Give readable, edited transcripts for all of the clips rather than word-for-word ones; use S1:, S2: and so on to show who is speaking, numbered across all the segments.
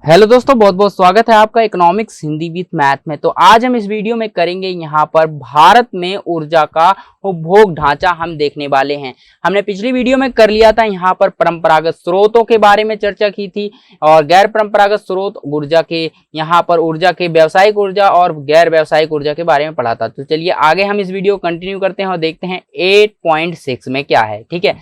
S1: Hello दोस्तों, बहुत बहुत स्वागत है आपका इकोनॉमिक्स हिंदी विद मैथ में। तो आज हम इस वीडियो में करेंगे यहाँ पर भारत में ऊर्जा का उपभोग ढांचा हम देखने वाले हैं। हमने पिछली वीडियो में कर लिया था यहाँ पर परंपरागत स्रोतों के बारे में चर्चा की थी और गैर परंपरागत स्रोत ऊर्जा के, यहाँ पर ऊर्जा के व्यावसायिक ऊर्जा और गैर व्यावसायिक ऊर्जा के बारे में पढ़ा था। तो चलिए आगे हम इस वीडियो को कंटिन्यू करते हैं और देखते हैं 8.6 में क्या है। ठीक है,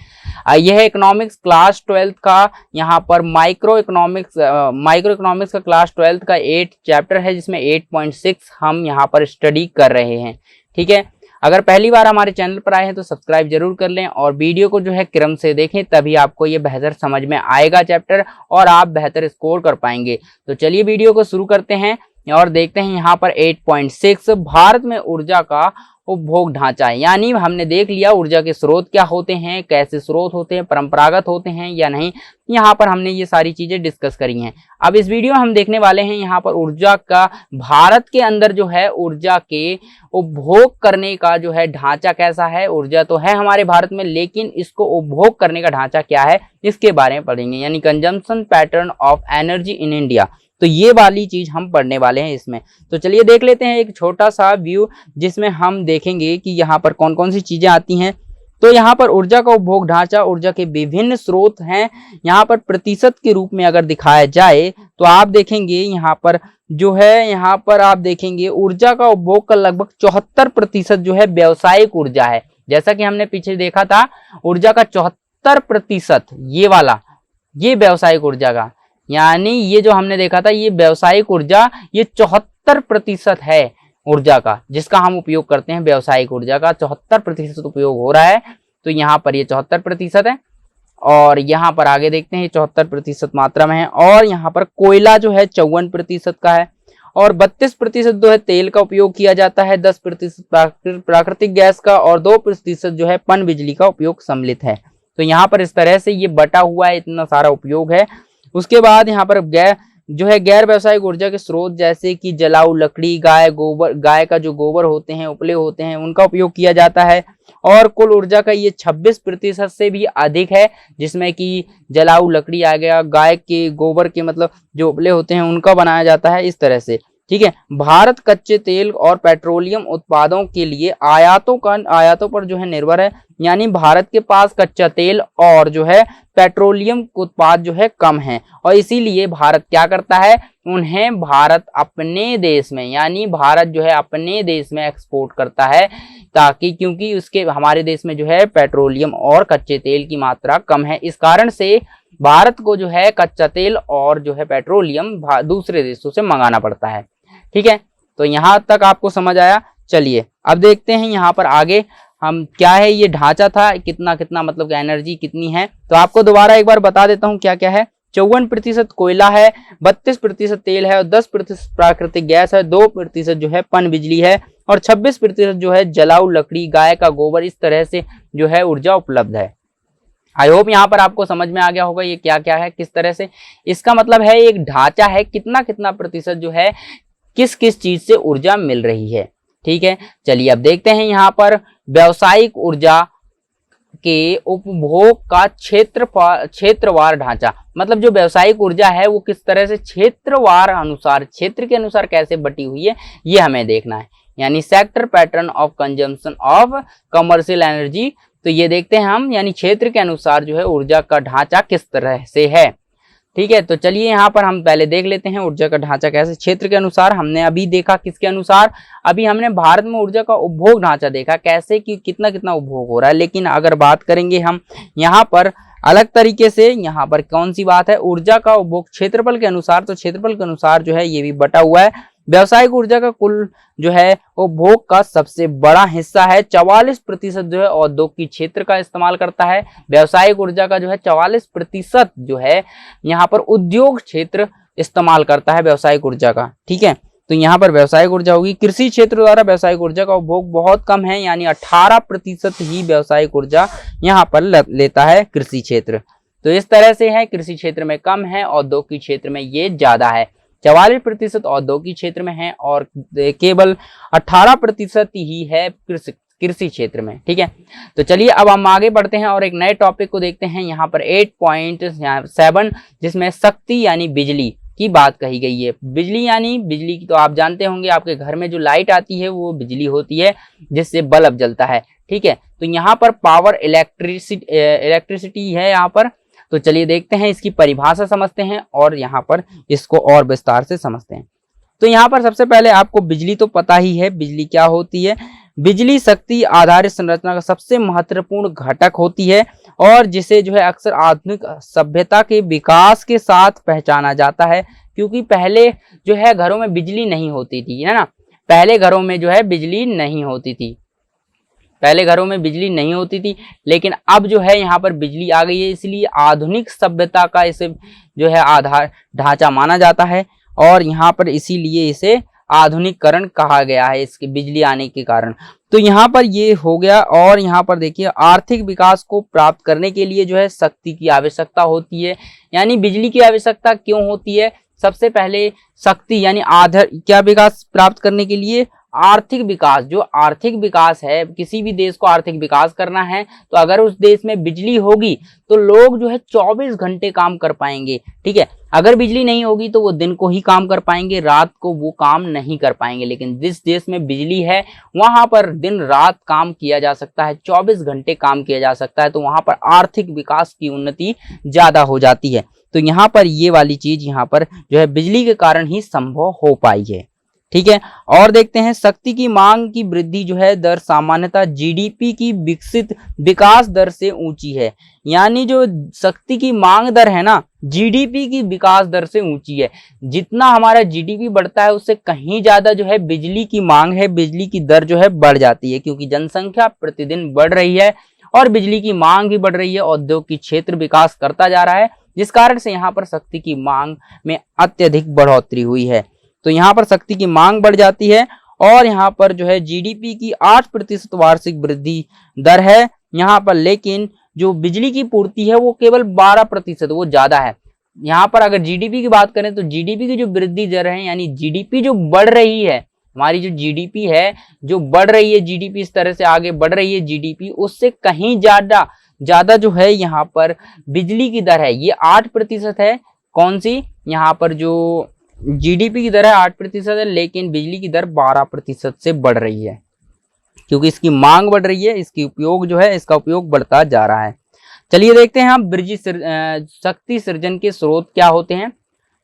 S1: यह इकोनॉमिक्स क्लास 12 का यहाँ पर माइक्रो इकोनॉमिक्स का क्लास 12 का 8 चैप्टर है, जिसमें 8.6 हम यहाँ पर स्टडी कर रहे हैं। ठीक है, अगर पहली बार हमारे चैनल पर आए हैं तो सब्सक्राइब जरूर कर लें और वीडियो को जो है क्रम से देखें, तभी आपको ये बेहतर समझ में आएगा चैप्टर और आप बेहतर स्कोर कर पाएंगे। तो चलिए वीडियो को शुरू करते हैं और देखते हैं यहाँ पर 8.6 भारत में ऊर्जा का उपभोग ढांचा है। यानी हमने देख लिया ऊर्जा के स्रोत क्या होते हैं, कैसे स्रोत होते हैं, परंपरागत होते हैं या नहीं। यहाँ पर हमने ये सारी चीजें डिस्कस करी हैं। अब इस वीडियो में हम देखने वाले हैं यहाँ पर ऊर्जा का भारत के अंदर जो है ऊर्जा के उपभोग करने का जो है ढांचा कैसा है। ऊर्जा तो है हमारे भारत में, लेकिन इसको उपभोग करने का ढांचा क्या है इसके बारे में पढ़ेंगे, यानी consumption pattern of energy in India. तो ये वाली चीज हम पढ़ने वाले हैं इसमें। तो चलिए देख लेते हैं एक छोटा सा व्यू, जिसमें हम देखेंगे कि यहाँ पर कौन कौन सी चीजें आती हैं। तो यहाँ पर ऊर्जा का उपभोग ढांचा, ऊर्जा के विभिन्न स्रोत हैं। यहाँ पर प्रतिशत के रूप में अगर दिखाया जाए तो आप देखेंगे यहाँ पर जो है, यहाँ पर आप देखेंगे ऊर्जा का उपभोग का लगभग 74% जो है व्यावसायिक ऊर्जा है। जैसा कि हमने पीछे देखा था, ऊर्जा का 74% ये वाला, ये व्यावसायिक ऊर्जा का, यानी ये जो हमने देखा था ये व्यावसायिक ऊर्जा, ये 74% है ऊर्जा का जिसका हम उपयोग करते हैं। व्यावसायिक ऊर्जा का 74% उपयोग हो रहा है। तो यहाँ पर ये 74% है और यहाँ पर आगे देखते हैं 74% मात्रा में है। और यहाँ पर कोयला जो है 54% का है और 32% जो है तेल का उपयोग किया जाता है, 10% प्राकृतिक गैस का और 2% जो है पन बिजली का उपयोग सम्मिलित है। तो यहाँ पर इस तरह से ये बटा हुआ है, इतना सारा उपयोग है। उसके बाद यहाँ पर गैर व्यावसायिक ऊर्जा के स्रोत जैसे कि जलाऊ लकड़ी, गाय का जो गोबर होते हैं, उपले होते हैं, उनका उपयोग किया जाता है। और कुल ऊर्जा का ये 26% से भी अधिक है, जिसमें कि जलाऊ लकड़ी आ गया, गाय के गोबर के मतलब जो उपले होते हैं उनका बनाया जाता है इस तरह से। ठीक है, भारत कच्चे तेल और पेट्रोलियम उत्पादों के लिए आयातों पर जो है निर्भर है। यानी भारत के पास कच्चा तेल और जो है पेट्रोलियम उत्पाद जो है कम है और इसीलिए भारत क्या करता है, उन्हें भारत अपने देश में, यानी भारत जो है अपने देश में एक्सपोर्ट करता है, ताकि क्योंकि उसके हमारे देश में जो है पेट्रोलियम और कच्चे तेल की मात्रा कम है। इस कारण से भारत को जो है कच्चा तेल और जो है पेट्रोलियम दूसरे देशों से मंगाना पड़ता है। ठीक है, तो यहाँ तक आपको समझ आया। चलिए अब देखते हैं यहाँ पर आगे हम क्या है, ये ढांचा था कितना कितना मतलब एनर्जी कितनी है। तो आपको दोबारा एक बार बता देता हूँ क्या क्या है। 54% कोयला है, 32% तेल है और 10% प्राकृतिक गैस है, 2% जो है पन बिजली है और 26% जो है जलाऊ लकड़ी, गाय का गोबर, इस तरह से जो है ऊर्जा उपलब्ध है। आई होप यहाँ पर आपको समझ में आ गया होगा ये क्या क्या है, किस तरह से। इसका मतलब है एक ढांचा है, कितना कितना प्रतिशत जो है किस किस चीज से ऊर्जा मिल रही है। ठीक है, चलिए अब देखते हैं यहाँ पर व्यावसायिक ऊर्जा के उपभोग का क्षेत्रवार ढांचा। मतलब जो व्यावसायिक ऊर्जा है वो किस तरह से क्षेत्रवार अनुसार, क्षेत्र के अनुसार कैसे बटी हुई है ये हमें देखना है, यानी sector pattern of consumption of commercial energy. तो ये देखते हैं हम, यानी क्षेत्र के अनुसार जो है ऊर्जा का ढांचा किस तरह से है। ठीक है, तो चलिए यहाँ पर हम पहले देख लेते हैं ऊर्जा का ढांचा कैसे क्षेत्र के अनुसार। हमने अभी देखा किसके अनुसार, अभी हमने भारत में ऊर्जा का उपभोग ढांचा देखा कैसे कि कितना कितना उपभोग हो रहा है। लेकिन अगर बात करेंगे हम यहाँ पर अलग तरीके से, यहाँ पर कौन सी बात है, ऊर्जा का उपभोग क्षेत्रफल के अनुसार, तो क्षेत्रफल के अनुसार जो है ये भी बटा हुआ है। व्यावसायिक ऊर्जा का कुल जो है उपभोग का सबसे बड़ा हिस्सा है, 44% जो है औद्योगिक क्षेत्र का इस्तेमाल करता है। व्यावसायिक ऊर्जा का जो है 44% जो है यहाँ पर उद्योग क्षेत्र इस्तेमाल करता है व्यावसायिक ऊर्जा का। ठीक है, तो यहाँ पर व्यावसायिक ऊर्जा होगी। कृषि क्षेत्र द्वारा व्यावसायिक ऊर्जा का उपभोग बहुत कम है, यानी 18% ही व्यावसायिक ऊर्जा यहाँ पर लेता है कृषि क्षेत्र। तो इस तरह से है, कृषि क्षेत्र में कम है, औद्योगिक क्षेत्र में ये ज्यादा है। 44% औद्योगिक क्षेत्र में है और केवल 18% ही है कृषि क्षेत्र में। ठीक है, तो चलिए अब हम आगे बढ़ते हैं और एक नए टॉपिक को देखते हैं। यहाँ पर 8.7 जिसमें शक्ति यानी बिजली की बात कही गई है। बिजली यानी बिजली की तो आप जानते होंगे, आपके घर में जो लाइट आती है वो बिजली होती है जिससे बल्ब जलता है। ठीक है, तो यहाँ पर पावर इलेक्ट्रिसिटी है यहाँ पर। तो चलिए देखते हैं, इसकी परिभाषा समझते हैं और यहाँ पर इसको और विस्तार से समझते हैं। तो यहाँ पर सबसे पहले आपको बिजली तो पता ही है, बिजली क्या होती है। बिजली शक्ति आधारित संरचना का सबसे महत्वपूर्ण घटक होती है और जिसे जो है अक्सर आधुनिक सभ्यता के विकास के साथ पहचाना जाता है, क्योंकि पहले जो है घरों में बिजली नहीं होती थी, है ना। पहले घरों में जो है बिजली नहीं होती थी, पहले घरों में बिजली नहीं होती थी, लेकिन अब जो है यहाँ पर बिजली आ गई है, इसलिए आधुनिक सभ्यता का इसे जो है आधार ढांचा माना जाता है और यहाँ पर इसीलिए इसे आधुनिकीकरण कहा गया है, इसके बिजली आने के कारण। तो यहाँ पर ये हो गया। और यहाँ पर देखिए, आर्थिक विकास को प्राप्त करने के लिए जो है शक्ति की आवश्यकता होती है। यानी बिजली की आवश्यकता क्यों होती है? सबसे पहले शक्ति यानी आधार क्या विकास प्राप्त करने के लिए आर्थिक विकास। जो आर्थिक विकास है, किसी भी देश को आर्थिक विकास करना है तो अगर उस देश में बिजली होगी तो लोग जो है 24 घंटे काम कर पाएंगे। ठीक है, अगर बिजली नहीं होगी तो वो दिन को ही काम कर पाएंगे, रात को वो काम नहीं कर पाएंगे। लेकिन जिस देश में बिजली है वहां पर दिन रात काम किया जा सकता है, 24 घंटे काम किया जा सकता है, तो वहां पर आर्थिक विकास की उन्नति ज्यादा हो जाती है। तो यहाँ पर ये वाली चीज यहाँ पर जो है बिजली के कारण ही संभव हो पाई है। ठीक है, और देखते हैं, शक्ति की मांग की वृद्धि जो है दर सामान्यतः जीडीपी की विकसित विकास दर से ऊंची है। यानी जो शक्ति की मांग दर है ना, जीडीपी की विकास दर से ऊंची है। जितना हमारा जीडीपी बढ़ता है उससे कहीं ज्यादा जो है बिजली की मांग है, बिजली की दर जो है बढ़ जाती है, क्योंकि जनसंख्या प्रतिदिन बढ़ रही है और बिजली की मांग भी बढ़ रही है, औद्योगिक क्षेत्र विकास करता जा रहा है, जिस कारण से यहाँ पर शक्ति की मांग में अत्यधिक बढ़ोतरी हुई है। तो यहाँ पर शक्ति की मांग बढ़ जाती है और यहाँ पर जो है जीडीपी की 8% वार्षिक वृद्धि दर है यहाँ पर, लेकिन जो बिजली की पूर्ति है वो केवल 12%, वो ज्यादा है। यहाँ पर अगर जीडीपी की बात करें तो जीडीपी की जो वृद्धि दर है, यानी जीडीपी जो बढ़ रही है, हमारी जो जीडीपी है जो बढ़ रही है, जीडीपी इस तरह से आगे बढ़ रही है, जीडीपी उससे कहीं ज्यादा जो है यहाँ पर बिजली की दर है, ये 8% है। कौन सी? यहाँ पर जो जीडीपी की दर है 8% है, लेकिन बिजली की दर 12% से बढ़ रही है, क्योंकि इसकी मांग बढ़ रही है, इसकी उपयोग जो है, इसका उपयोग बढ़ता जा रहा है। चलिए देखते हैं हम शक्ति सृजन के स्रोत क्या होते हैं।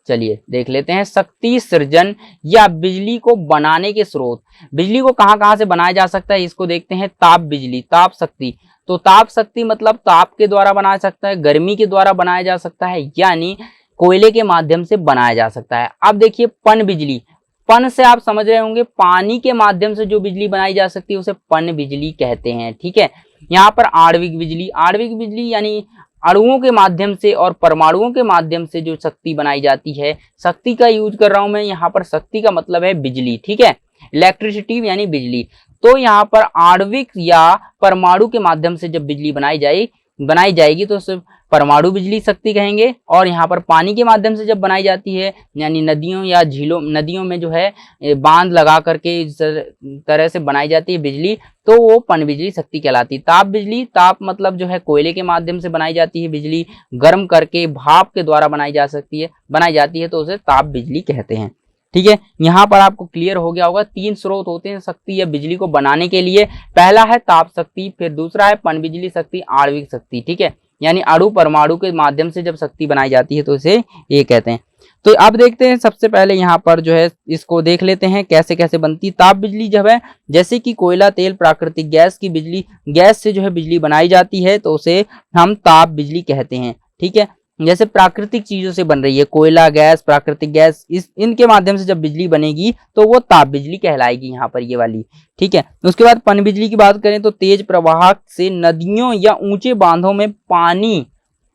S1: चलिए देख लेते हैं शक्ति सृजन या बिजली को बनाने के स्रोत। बिजली को कहाँ से बनाया जा सकता है, इसको देखते हैं। ताप बिजली, ताप शक्ति। तो ताप शक्ति मतलब ताप के द्वारा बनाया जा सकता है, गर्मी के द्वारा बनाया जा सकता है, यानी कोयले के माध्यम से बनाया जा सकता है। अब देखिए पन बिजली, पन से आप समझ रहे होंगे पानी के माध्यम से जो बिजली बनाई जा सकती है उसे पन बिजली कहते हैं। ठीक है, यहाँ पर आणविक बिजली, आणविक बिजली यानी अणुओं के माध्यम से और परमाणुओं के माध्यम से जो शक्ति बनाई जाती है। शक्ति का यूज कर रहा हूं मैं, यहाँ पर शक्ति का मतलब है बिजली। ठीक है, इलेक्ट्रिसिटी यानी बिजली। तो यहाँ पर आणविक या परमाणु के माध्यम से जब बिजली बनाई जाएगी तो सिर्फ परमाणु बिजली शक्ति कहेंगे। और यहाँ पर पानी के माध्यम से जब बनाई जाती है, यानी नदियों या झीलों, नदियों में जो है बांध लगा करके इस तरह से बनाई जाती है बिजली, तो वो पन बिजली शक्ति कहलाती है। ताप बिजली, ताप मतलब जो है कोयले के माध्यम से बनाई जाती है बिजली, गर्म करके भाप के द्वारा बनाई जाती है तो उसे ताप बिजली कहते हैं। ठीक है, यहाँ पर आपको क्लियर हो गया होगा। 3 स्रोत होते हैं शक्ति या बिजली को बनाने के लिए। पहला है ताप शक्ति, फिर दूसरा है पन बिजली शक्ति, आणविक शक्ति। ठीक है, यानी अणु परमाणु के माध्यम से जब शक्ति बनाई जाती है तो इसे ये कहते हैं। तो अब देखते हैं, सबसे पहले यहाँ पर जो है इसको देख लेते हैं कैसे कैसे बनती। ताप बिजली जब है, जैसे कि कोयला, तेल, प्राकृतिक गैस की बिजली, गैस से जो है बिजली बनाई जाती है तो उसे हम ताप बिजली कहते हैं। ठीक है, जैसे प्राकृतिक चीजों से बन रही है, कोयला, गैस, प्राकृतिक गैस, इनके माध्यम से जब बिजली बनेगी तो वो ताप बिजली कहलाएगी यहाँ पर ये वाली। ठीक है, उसके बाद पन बिजली की बात करें तो तेज प्रवाह से नदियों या ऊंचे बांधों में पानी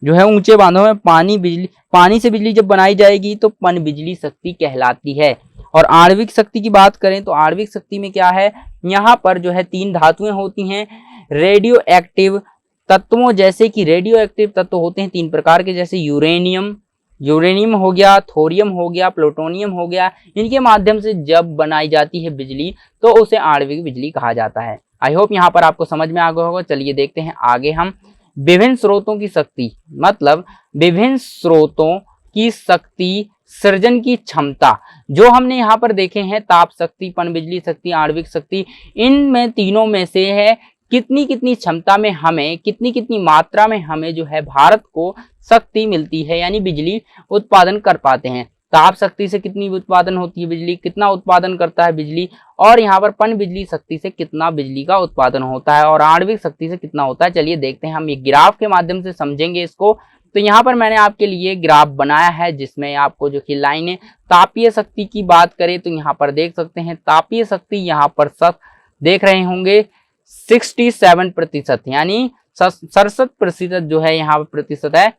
S1: जो है, ऊंचे बांधों में पानी से बिजली जब बनाई जाएगी तो पन बिजली शक्ति कहलाती है। और आणविक शक्ति की बात करें तो आणविक शक्ति में क्या है, यहाँ पर जो है 3 धातुएं होती हैं रेडियो एक्टिव तत्वों, जैसे कि रेडियो एक्टिव तत्व होते हैं 3 प्रकार के, जैसे यूरेनियम हो गया, थोरियम हो गया, प्लूटोनियम हो गया। इनके माध्यम से जब बनाई जाती है बिजली तो उसे आणविक बिजली कहा जाता है। आई होप यहाँ पर आपको समझ में आ गया होगा। चलिए देखते हैं आगे हम विभिन्न स्रोतों की शक्ति, मतलब विभिन्न स्रोतों की शक्ति सृजन की क्षमता जो हमने यहाँ पर देखे हैं, ताप शक्ति, पनबिजली शक्ति, आणविक शक्ति, इनमें तीनों में से है कितनी कितनी क्षमता में हमें, कितनी कितनी मात्रा में हमें जो है भारत को शक्ति मिलती है, यानी बिजली उत्पादन कर पाते हैं। ताप शक्ति से कितनी उत्पादन होती है बिजली, कितना उत्पादन करता है बिजली, और यहाँ पर पन बिजली शक्ति से कितना बिजली का उत्पादन होता है, और आणविक शक्ति से कितना होता है। चलिए देखते हैं, हम ये ग्राफ के माध्यम से समझेंगे इसको। तो यहाँ पर मैंने आपके लिए ग्राफ बनाया है जिसमें आपको जो कि लाइनें, तापीय शक्ति की बात करें तो यहाँ पर देख सकते हैं तापीय शक्ति यहाँ पर सब देख रहे होंगे 67%, यानी 67% जो है यहाँ पर प्रतिशत है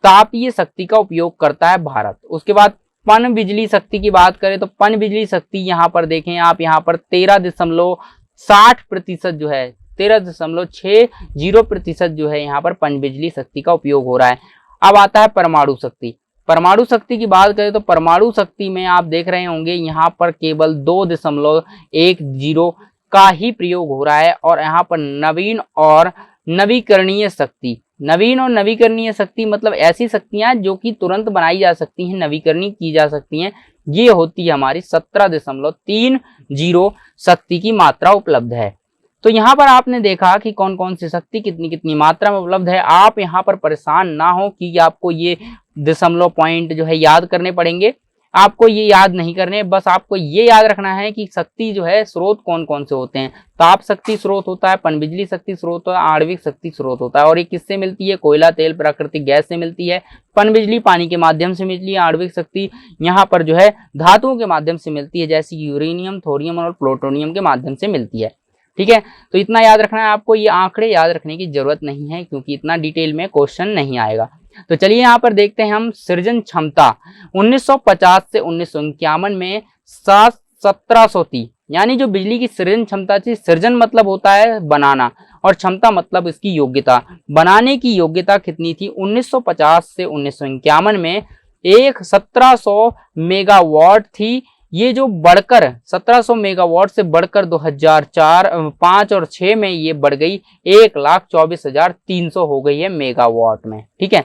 S1: तापीय शक्ति का उपयोग करता है भारत। उसके बाद पन बिजली शक्ति की बात करें तो पन बिजली शक्ति यहाँ पर देखें आप, यहाँ पर 13.60% जो है, 13.60% जो है यहाँ पर पन बिजली शक्ति का उपयोग हो रहा है। अब आता है परमाणु शक्ति। परमाणु शक्ति की बात करें तो परमाणु शक्ति में आप देख रहे होंगे यहाँ पर केवल 2.10 का ही प्रयोग हो रहा है, और यहाँ पर नवीन और नवीकरणीय शक्ति, नवीन और नवीकरणीय शक्ति मतलब ऐसी शक्तियां जो कि तुरंत बनाई जा सकती हैं, नवीकरणीय की जा सकती हैं, ये होती है हमारी 17.30 शक्ति की मात्रा उपलब्ध है। तो यहाँ पर आपने देखा कि कौन कौन सी शक्ति कितनी कितनी मात्रा में उपलब्ध है। आप यहाँ पर परेशान ना हो कि आपको ये दशमलव पॉइंट जो है याद करने पड़ेंगे, आपको ये याद नहीं करने, बस आपको ये याद रखना है कि शक्ति जो है स्रोत कौन कौन से होते हैं। ताप शक्ति स्रोत होता है, पनबिजली शक्ति स्रोत होता है, आणविक शक्ति स्रोत होता है, और ये किससे मिलती है, कोयला, तेल, प्राकृतिक गैस से मिलती है। पनबिजली पानी के माध्यम से मिलती है, आणविक शक्ति यहाँ पर जो है धातुओं के माध्यम से मिलती है, जैसे यूरेनियम, थोरियम और प्लूटोनियम के माध्यम से मिलती है। ठीक है, तो इतना याद रखना है आपको, ये आंकड़े याद रखने की जरूरत नहीं है क्योंकि इतना डिटेल में क्वेश्चन नहीं आएगा। तो चलिए यहाँ पर देखते हैं हम सृजन क्षमता 1950 से 1951 में 1700 थी, यानी जो बिजली की सृजन क्षमता थी, सृजन मतलब होता है बनाना और क्षमता मतलब इसकी योग्यता, बनाने की योग्यता कितनी थी 1950 से 1951 में 1700 मेगावाट थी। ये जो बढ़कर 1700 मेगावाट से बढ़कर 2004, 5 और 6 में ये बढ़ गई 1,24,300 हो गई है मेगावाट में। ठीक है,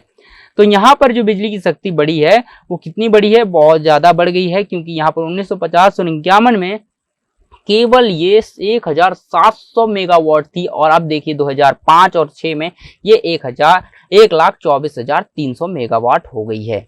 S1: तो यहाँ पर जो बिजली की शक्ति बढ़ी है वो कितनी बढ़ी है, बहुत ज्यादा बढ़ गई है, क्योंकि यहाँ पर 1950 और 51 में केवल ये 1,700 मेगावाट थी, और अब देखिए 2005 और 6 में ये 1,24,300 मेगावाट हो गई है।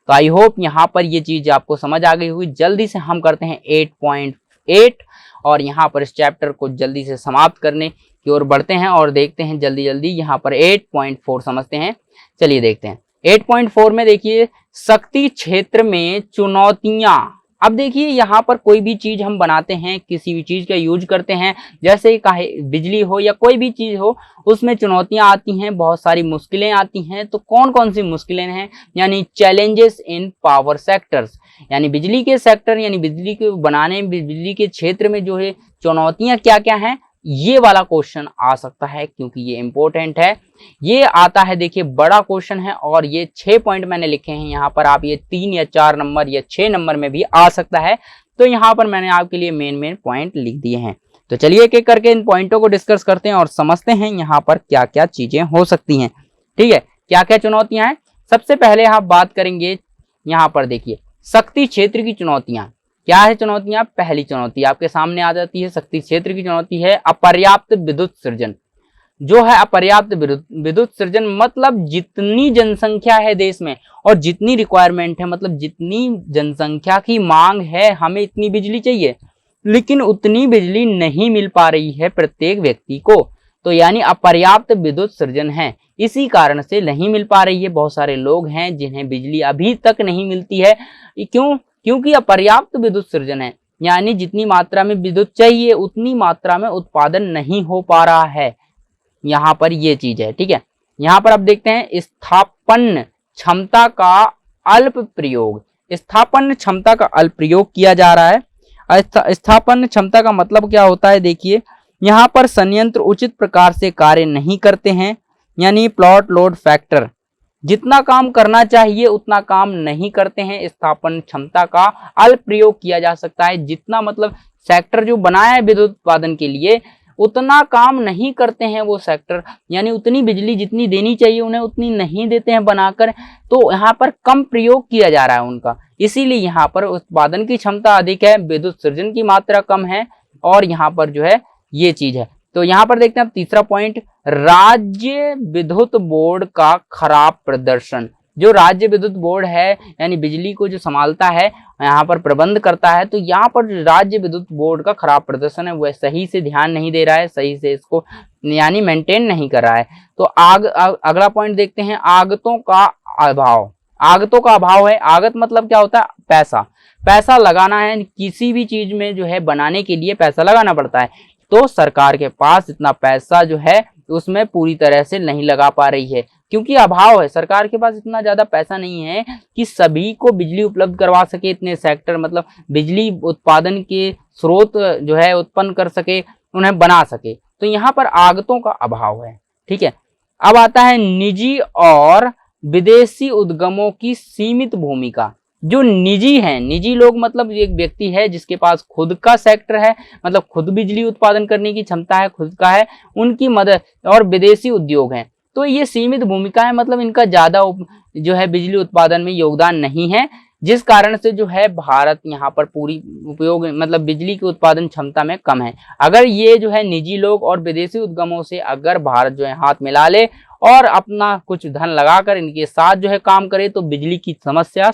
S1: तो आई होप यहाँ पर ये चीज आपको समझ आ गई होगी। जल्दी से हम करते हैं 8.8 और यहाँ पर इस चैप्टर को जल्दी से समाप्त करने की ओर बढ़ते हैं और देखते हैं जल्दी जल्दी यहाँ पर 8.4 समझते हैं। चलिए देखते हैं 8.4 में देखिए शक्ति क्षेत्र में चुनौतियां। अब देखिए यहाँ पर कोई भी चीज हम बनाते हैं, किसी भी चीज का यूज करते हैं, जैसे काहे बिजली हो या कोई भी चीज हो, उसमें चुनौतियां आती हैं, बहुत सारी मुश्किलें आती हैं। तो कौन कौन सी मुश्किलें हैं, यानी चैलेंजेस इन पावर सेक्टर्स, यानी बिजली के सेक्टर, यानी बिजली के बनाने, बिजली के क्षेत्र में जो है चुनौतियां क्या क्या हैं, ये वाला क्वेश्चन आ सकता है क्योंकि ये इंपॉर्टेंट है। ये आता है, देखिए बड़ा क्वेश्चन है, और ये 6 पॉइंट मैंने लिखे हैं यहाँ पर, आप ये 3 या 4 नंबर या 6 नंबर में भी आ सकता है। तो यहाँ पर मैंने आपके लिए मेन पॉइंट लिख दिए हैं। तो चलिए एक एक करके इन पॉइंटों को डिस्कस करते हैं और समझते हैं यहाँ पर क्या क्या चीजें हो सकती हैं। ठीक है, क्या क्या चुनौतियां हैं। सबसे पहले आप बात करेंगे यहाँ पर, देखिए शक्ति क्षेत्र की चुनौतियां। क्या है चुनौतियां, पहली चुनौती आपके सामने आ जाती है, शक्ति क्षेत्र की चुनौती है अपर्याप्त विद्युत सृजन। जो है अपर्याप्त विद्युत सृजन मतलब जितनी जनसंख्या है देश में और जितनी रिक्वायरमेंट है, मतलब जितनी जनसंख्या की मांग है, हमें इतनी बिजली चाहिए, लेकिन उतनी बिजली नहीं मिल पा रही है प्रत्येक व्यक्ति को। तो यानी अपर्याप्त विद्युत सृजन है, इसी कारण से नहीं मिल पा रही है। बहुत सारे लोग हैं जिन्हें बिजली अभी तक नहीं मिलती है। क्यों? क्योंकि अपर्याप्त विद्युत सृजन है, यानी जितनी मात्रा में विद्युत चाहिए उतनी मात्रा में उत्पादन नहीं हो पा रहा है। यहाँ पर ये चीज है। ठीक है, यहाँ पर आप देखते हैं स्थापन क्षमता का अल्प प्रयोग। स्थापन क्षमता का अल्प प्रयोग किया जा रहा है। स्थापन क्षमता का मतलब क्या होता है, देखिए यहाँ पर संयंत्र उचित प्रकार से कार्य नहीं करते हैं, यानी प्लॉट लोड फैक्टर, जितना काम करना चाहिए उतना काम नहीं करते हैं। स्थापन क्षमता का अल्प प्रयोग किया जा सकता है, जितना मतलब सेक्टर जो बनाया है विद्युत उत्पादन के लिए उतना काम नहीं करते हैं वो सेक्टर, यानी उतनी बिजली जितनी देनी चाहिए उन्हें उतनी नहीं देते हैं बनाकर, तो यहाँ पर कम प्रयोग किया जा रहा है उनका, इसीलिए यहाँ पर उत्पादन की क्षमता अधिक है, विद्युत सृजन की मात्रा कम है, और यहाँ पर जो है ये चीज है। तो यहाँ पर देखते हैं तीसरा पॉइंट, राज्य विद्युत बोर्ड का खराब प्रदर्शन। जो राज्य विद्युत बोर्ड है यानी बिजली को जो संभालता है, यहाँ पर प्रबंध करता है, तो यहाँ पर राज्य विद्युत बोर्ड का खराब प्रदर्शन है, वह सही से ध्यान नहीं दे रहा है, सही से इसको यानी मेंटेन नहीं कर रहा है। तो अगला पॉइंट देखते हैं, आगतों का अभाव। आगतों का अभाव है, आगत मतलब क्या होता है, पैसा, पैसा लगाना है, किसी भी चीज में जो है बनाने के लिए पैसा लगाना पड़ता है, तो सरकार के पास इतना पैसा जो है उसमें पूरी तरह से नहीं लगा पा रही है, क्योंकि अभाव है, सरकार के पास इतना ज्यादा पैसा नहीं है कि सभी को बिजली उपलब्ध करवा सके, इतने सेक्टर मतलब बिजली उत्पादन के स्रोत जो है उत्पन्न कर सके, उन्हें बना सके, तो यहाँ पर आगतों का अभाव है। ठीक है, अब आता है निजी और विदेशी उद्यमों की सीमित भूमिका। जो निजी हैं, निजी लोग मतलब एक व्यक्ति है जिसके पास खुद का सेक्टर है, मतलब खुद बिजली उत्पादन करने की क्षमता है, खुद का है, उनकी मदद, और विदेशी उद्योग हैं, तो ये सीमित भूमिका है, मतलब इनका ज्यादा जो है बिजली उत्पादन में योगदान नहीं है, जिस कारण से जो है भारत यहाँ पर पूरी उपयोग मतलब बिजली की उत्पादन क्षमता में कम है। अगर ये जो है निजी लोग और विदेशी उद्यमों से अगर भारत जो है हाथ मिला ले और अपना कुछ धन लगाकर इनके साथ जो है काम करे, तो बिजली की समस्या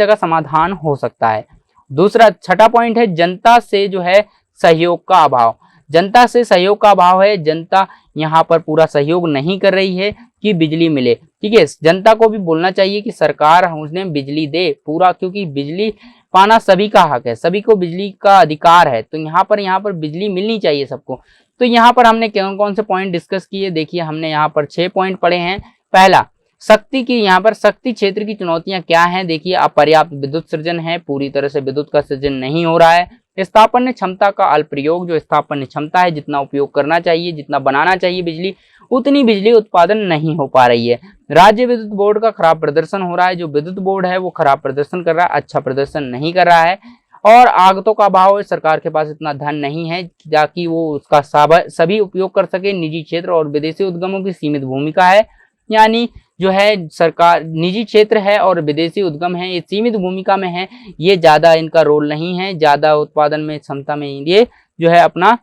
S1: का समाधान हो सकता है। दूसरा छठा पॉइंट है, जनता से जो है सहयोग का अभाव। जनता से सहयोग का अभाव है, जनता यहाँ पर पूरा सहयोग नहीं कर रही है कि बिजली मिले। ठीक है, जनता को भी बोलना चाहिए कि सरकार उन्हें बिजली दे पूरा, क्योंकि बिजली पाना सभी का हक है, सभी को बिजली का अधिकार है, तो यहाँ पर बिजली मिलनी चाहिए सबको। तो यहाँ पर हमने कौन कौन से पॉइंट डिस्कस किए, देखिए हमने यहाँ पर 6 पॉइंट पढ़े हैं। पहला, शक्ति की, यहाँ पर शक्ति क्षेत्र की चुनौतियां क्या हैं, देखिए अपर्याप्त विद्युत सृजन है, पूरी तरह से विद्युत का सृजन नहीं हो रहा है। स्थापन्य क्षमता का अल्प प्रयोग, जो स्थापन्य क्षमता है, जितना उपयोग करना चाहिए, जितना बनाना चाहिए बिजली, उतनी बिजली उत्पादन नहीं हो पा रही है। राज्य विद्युत बोर्ड का खराब प्रदर्शन हो रहा है, जो विद्युत बोर्ड है वो खराब प्रदर्शन कर रहा है, अच्छा प्रदर्शन नहीं कर रहा है। और आगतों का अभाव है, सरकार के पास इतना धन नहीं है ताकि वो उसका सभी उपयोग कर सके। निजी क्षेत्र और विदेशी उद्यमों की सीमित भूमिका है, यानी जो है सरकार निजी क्षेत्र है और विदेशी उद्यम है, ये सीमित भूमिका में है, ये ज्यादा इनका रोल नहीं है, ज्यादा उत्पादन में क्षमता में ये जो है अपना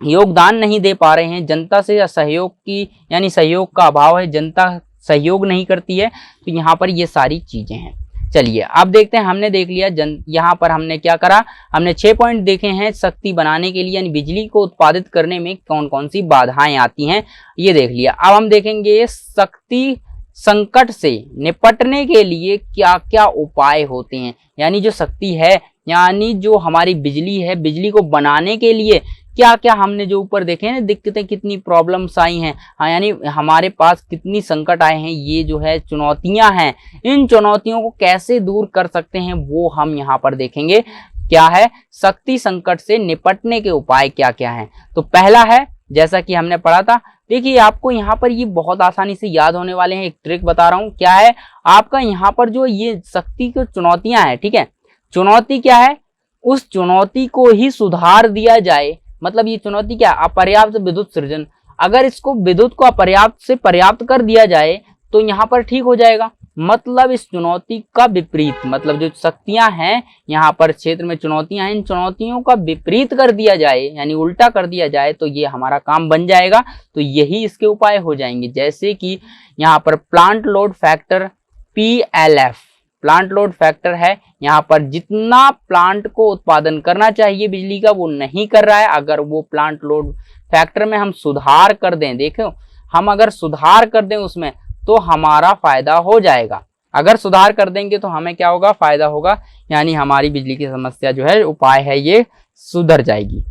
S1: योगदान नहीं दे पा रहे हैं। जनता से सहयोग की यानी सहयोग का अभाव है, जनता सहयोग नहीं करती है, तो यहाँ पर ये सारी चीजें हैं। चलिए अब देखते हैं, हमने देख लिया यहाँ पर हमने क्या करा, हमने 6 पॉइंट देखे हैं शक्ति बनाने के लिए यानी बिजली को उत्पादित करने में कौन कौन सी बाधाएं आती हैं, ये देख लिया। अब हम देखेंगे शक्ति संकट से निपटने के लिए क्या क्या उपाय होते हैं, यानी जो शक्ति है यानी जो हमारी बिजली है, बिजली को बनाने के लिए क्या क्या हमने जो ऊपर देखे हैं दिक्कतें, कितनी प्रॉब्लम्स आई हैं, हाँ यानी हमारे पास कितनी संकट आए हैं, ये जो है चुनौतियां हैं, इन चुनौतियों को कैसे दूर कर सकते हैं वो हम यहाँ पर देखेंगे। क्या है, शक्ति संकट से निपटने के उपाय क्या क्या हैं। तो पहला है, जैसा कि हमने पढ़ा था, देखिए आपको यहाँ पर ये बहुत आसानी से याद होने वाले हैं, एक ट्रिक बता रहा हूँ। क्या है, आपका यहाँ पर जो ये शक्ति की चुनौतियां हैं, ठीक है, चुनौती क्या है, उस चुनौती को ही सुधार दिया जाए। मतलब ये चुनौती क्या, अपर्याप्त विद्युत सृजन, अगर इसको विद्युत को अपर्याप्त से पर्याप्त कर दिया जाए तो यहाँ पर ठीक हो जाएगा। मतलब इस चुनौती का विपरीत, मतलब जो शक्तियां हैं यहाँ पर क्षेत्र में चुनौतियां हैं, इन चुनौतियों का विपरीत कर दिया जाए यानी उल्टा कर दिया जाए तो ये हमारा काम बन जाएगा। तो यही इसके उपाय हो जाएंगे, जैसे कि यहाँ पर plant load factor PLF, plant load factor है, यहाँ पर जितना प्लांट को उत्पादन करना चाहिए बिजली का वो नहीं कर रहा है। अगर वो प्लांट लोड फैक्टर में हम सुधार कर दें, देखो हम अगर सुधार कर दें उसमें तो हमारा फायदा हो जाएगा। अगर सुधार कर देंगे तो हमें क्या होगा, फायदा होगा, यानी हमारी बिजली की समस्या जो है उपाय है ये सुधर जाएगी।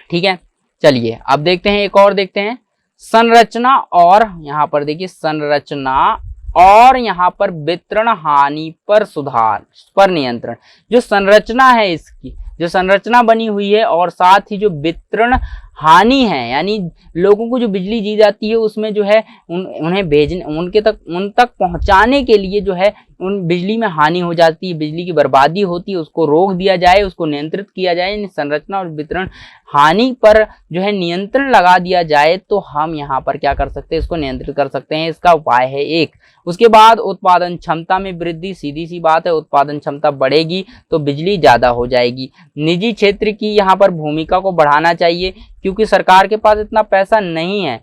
S1: ठीक है, चलिए अब देखते हैं, एक और देखते हैं, संरचना और यहाँ पर देखिए संरचना और यहाँ पर वितरण हानि पर सुधार पर नियंत्रण। जो संरचना है, इसकी जो संरचना बनी हुई है और साथ ही जो वितरण हानि है, यानी लोगों को जो बिजली दी जाती है उसमें जो है उन्हें भेजने उन तक पहुंचाने के लिए जो है उन बिजली में हानि हो जाती है, बिजली की बर्बादी होती है, उसको रोक दिया जाए, उसको नियंत्रित किया जाए, संरचना और वितरण हानि पर जो है नियंत्रण लगा दिया जाए तो हम यहाँ पर क्या कर सकते हैं, इसको नियंत्रित कर सकते हैं। इसका उपाय है एक। उसके बाद उत्पादन क्षमता में वृद्धि, सीधी सी बात है, उत्पादन क्षमता बढ़ेगी तो बिजली ज्यादा हो जाएगी। निजी क्षेत्र की यहाँ पर भूमिका को बढ़ाना चाहिए, क्योंकि सरकार के पास इतना पैसा नहीं है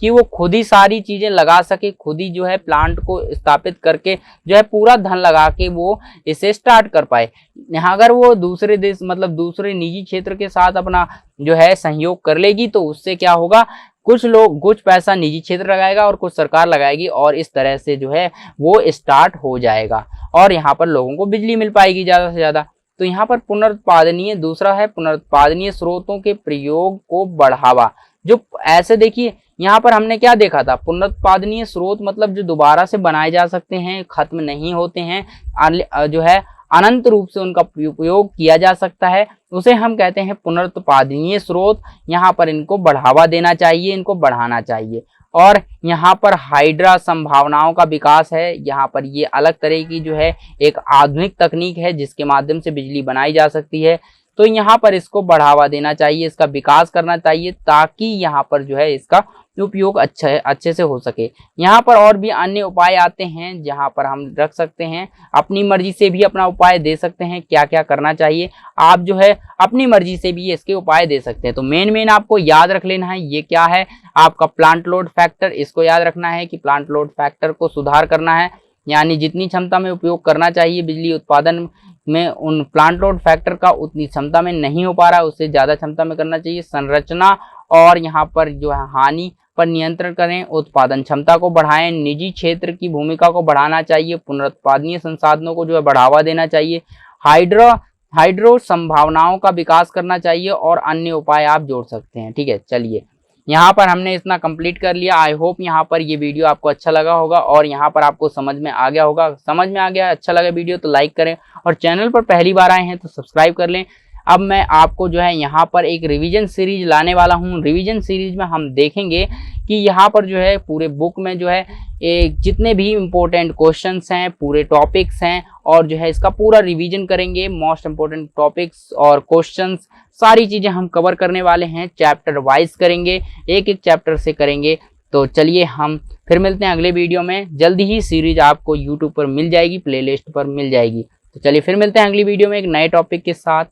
S1: कि वो खुद ही सारी चीजें लगा सके, खुद ही जो है प्लांट को स्थापित करके जो है पूरा धन लगा के वो इसे स्टार्ट कर पाए। यहाँ अगर वो दूसरे देश मतलब दूसरे निजी क्षेत्र के साथ अपना जो है सहयोग कर लेगी तो उससे क्या होगा, कुछ पैसा निजी क्षेत्र लगाएगा और कुछ सरकार लगाएगी और इस तरह से जो है वो स्टार्ट हो जाएगा और यहाँ पर लोगों को बिजली मिल पाएगी ज्यादा से ज्यादा। तो यहाँ पर पुनरुत्पादनीय, दूसरा है पुनरुत्पादनीय स्रोतों के प्रयोग को बढ़ावा। जो ऐसे देखिए यहाँ पर हमने क्या देखा था, पुनरुत्पादनीय स्रोत मतलब जो दोबारा से बनाए जा सकते हैं, खत्म नहीं होते हैं, जो है अनंत रूप से उनका उपयोग किया जा सकता है, उसे हम कहते हैं पुनरुत्पादनीय स्रोत। यहाँ पर इनको बढ़ावा देना चाहिए, इनको बढ़ाना चाहिए। और यहाँ पर हाइड्रा संभावनाओं का विकास है। यहाँ पर ये अलग तरह की जो है एक आधुनिक तकनीक है जिसके माध्यम से बिजली बनाई जा सकती है, तो यहाँ पर इसको बढ़ावा देना चाहिए, इसका विकास करना चाहिए ताकि यहाँ पर जो है इसका उपयोग अच्छे से हो सके। यहाँ पर और भी अन्य उपाय आते हैं जहाँ पर हम रख सकते हैं, अपनी मर्जी से भी अपना उपाय दे सकते हैं, क्या क्या करना चाहिए आप जो है अपनी मर्जी से भी इसके उपाय दे सकते हैं। तो मेन आपको याद रख लेना है, ये क्या है आपका प्लांट लोड फैक्टर। इसको याद रखना है कि प्लांट लोड फैक्टर को सुधार करना है, यानी जितनी क्षमता में उपयोग करना चाहिए बिजली उत्पादन में उन प्लांट लोड फैक्टर का उतनी क्षमता में नहीं हो पा रहा है, उससे ज्यादा क्षमता में करना चाहिए। संरचना और यहाँ पर जो है हानि पर नियंत्रण करें, उत्पादन क्षमता को बढ़ाएं, निजी क्षेत्र की भूमिका को बढ़ाना चाहिए, पुनरुत्पादनीय संसाधनों को जो है बढ़ावा देना चाहिए, हाइड्रो संभावनाओं का विकास करना चाहिए और अन्य उपाय आप जोड़ सकते हैं। ठीक है, चलिए यहाँ पर हमने इतना कंप्लीट कर लिया। आई होप यहाँ पर ये वीडियो आपको अच्छा लगा होगा और यहाँ पर आपको समझ में आ गया होगा। समझ में आ गया, अच्छा लगा वीडियो तो लाइक करें और चैनल पर पहली बार आए हैं तो सब्सक्राइब कर लें। अब मैं आपको जो है यहाँ पर एक रिवीजन सीरीज लाने वाला हूँ। रिवीजन सीरीज में हम देखेंगे कि यहाँ पर जो है पूरे बुक में जो है जितने भी इम्पोर्टेंट क्वेश्चंस हैं, पूरे टॉपिक्स हैं और जो है इसका पूरा रिवीजन करेंगे। मोस्ट इम्पोर्टेंट टॉपिक्स और क्वेश्चंस सारी चीज़ें हम कवर करने वाले हैं, चैप्टर वाइज करेंगे, एक एक चैप्टर से करेंगे। तो चलिए हम फिर मिलते हैं अगले वीडियो में। जल्दी ही सीरीज आपको यूट्यूब पर मिल जाएगी, प्लेलिस्ट पर मिल जाएगी। तो चलिए फिर मिलते हैं अगली वीडियो में एक नए टॉपिक के साथ।